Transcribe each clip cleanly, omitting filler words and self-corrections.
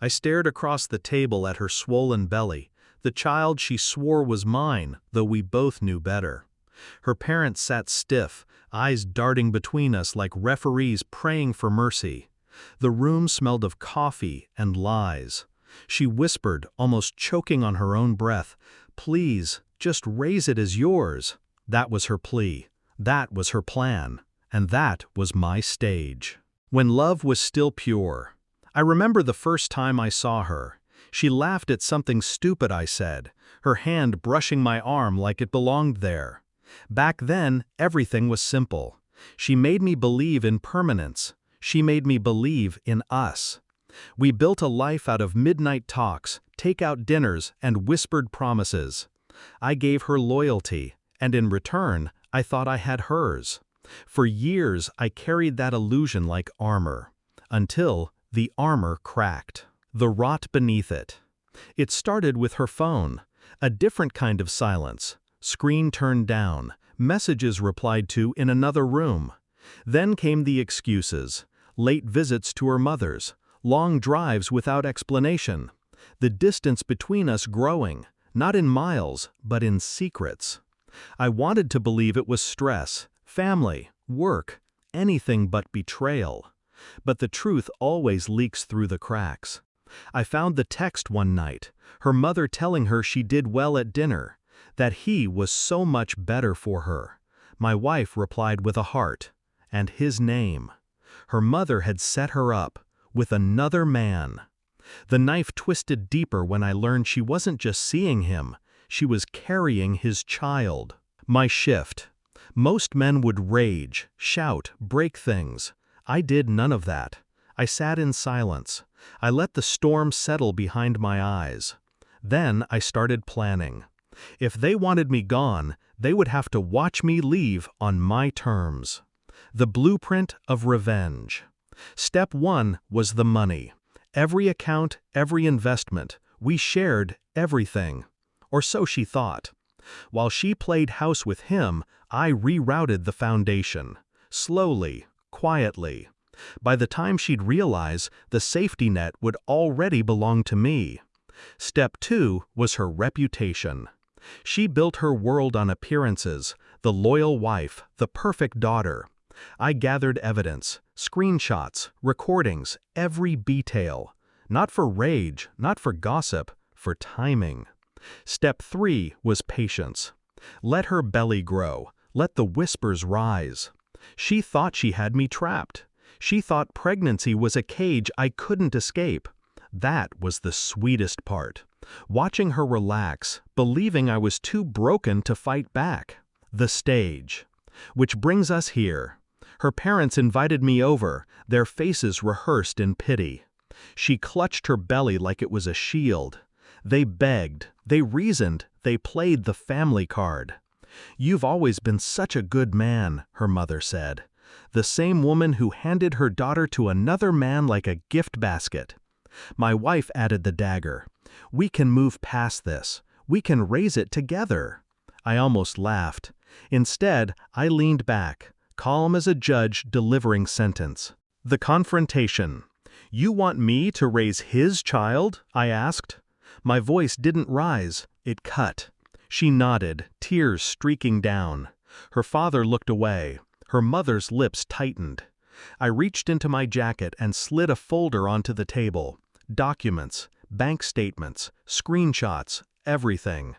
I stared across the table at her swollen belly, the child she swore was mine, though we both knew better. Her parents sat stiff, eyes darting between us like referees praying for mercy. The room smelled of coffee and lies. She whispered, almost choking on her own breath, "Please, just raise it as yours." That was her plea. That was her plan. And that was my stage. When love was still pure. I remember the first time I saw her. She laughed at something stupid I said, her hand brushing my arm like it belonged there. Back then, everything was simple. She made me believe in permanence. She made me believe in us. We built a life out of midnight talks, takeout dinners, and whispered promises. I gave her loyalty, and in return, I thought I had hers. For years, I carried that illusion like armor, until the armor cracked. The rot beneath it. It started with her phone, a different kind of silence, screen turned down, messages replied to in another room. Then came the excuses, late visits to her mother's, long drives without explanation, the distance between us growing, not in miles, but in secrets. I wanted to believe it was stress, family, work, anything but betrayal. But the truth always leaks through the cracks. I found the text one night, her mother telling her she did well at dinner, that he was so much better for her. My wife replied with a heart, and his name. Her mother had set her up, with another man. The knife twisted deeper when I learned she wasn't just seeing him, she was carrying his child. My shift. Most men would rage, shout, break things. I did none of that. I sat in silence. I let the storm settle behind my eyes. Then I started planning. If they wanted me gone, they would have to watch me leave on my terms. The blueprint of revenge. Step 1 was the money. Every account, every investment. We shared everything. Or so she thought. While she played house with him, I rerouted the foundation. Slowly, quietly. By the time she'd realize, the safety net would already belong to me. Step 2 was her reputation. She built her world on appearances, the loyal wife, the perfect daughter. I gathered evidence, screenshots, recordings, every detail. Not for rage, not for gossip, for timing. Step 3 was patience. Let her belly grow, let the whispers rise. She thought she had me trapped. She thought pregnancy was a cage I couldn't escape. That was the sweetest part. Watching her relax, believing I was too broken to fight back. The stage. Which brings us here. Her parents invited me over, their faces rehearsed in pity. She clutched her belly like it was a shield. They begged, they reasoned, they played the family card. "You've always been such a good man," her mother said. The same woman who handed her daughter to another man like a gift basket. My wife added the dagger. "We can move past this. We can raise it together." I almost laughed. Instead, I leaned back, calm as a judge delivering sentence. The confrontation. "You want me to raise his child?" I asked. My voice didn't rise, it cut. She nodded, tears streaking down. Her father looked away. Her mother's lips tightened. I reached into my jacket and slid a folder onto the table. Documents, bank statements, screenshots, everything.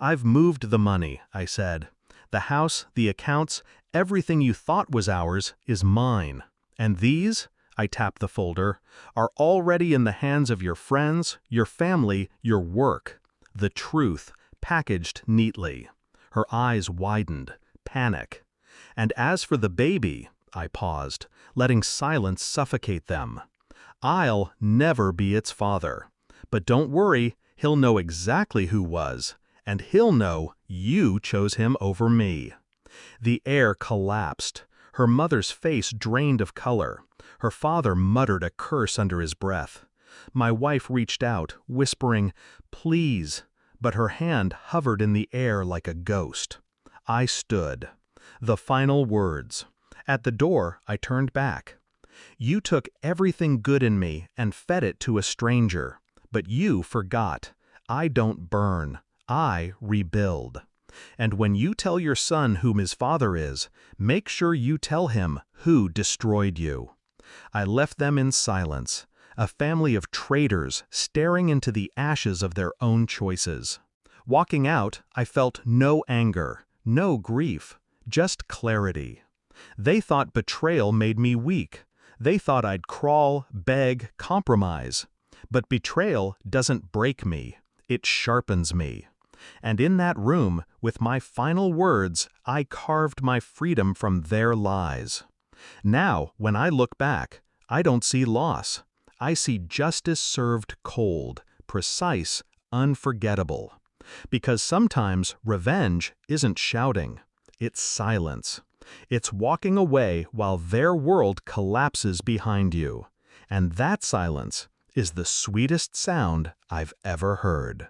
"I've moved the money," I said. "The house, the accounts, everything you thought was ours is mine. And these," I tapped the folder, "are already in the hands of your friends, your family, your work." The truth, packaged neatly. Her eyes widened. Panic. "And as for the baby," I paused, letting silence suffocate them. "I'll never be its father. But don't worry, he'll know exactly who was, and he'll know you chose him over me." The air collapsed. Her mother's face drained of color. Her father muttered a curse under his breath. My wife reached out, whispering, "Please," but her hand hovered in the air like a ghost. I stood. The final words. At the door, I turned back. You took everything good in me and fed it to a stranger. But you forgot. I don't burn. I rebuild. And when you tell your son whom his father is, make sure you tell him who destroyed you. I left them in silence, a family of traitors staring into the ashes of their own choices. Walking out, I felt no anger, no grief, just clarity. They thought betrayal made me weak. They thought I'd crawl, beg, compromise. But betrayal doesn't break me, it sharpens me. And in that room, with my final words, I carved my freedom from their lies. Now, when I look back, I don't see loss. I see justice served cold, precise, unforgettable. Because sometimes revenge isn't shouting, it's silence. It's walking away while their world collapses behind you. And that silence is the sweetest sound I've ever heard.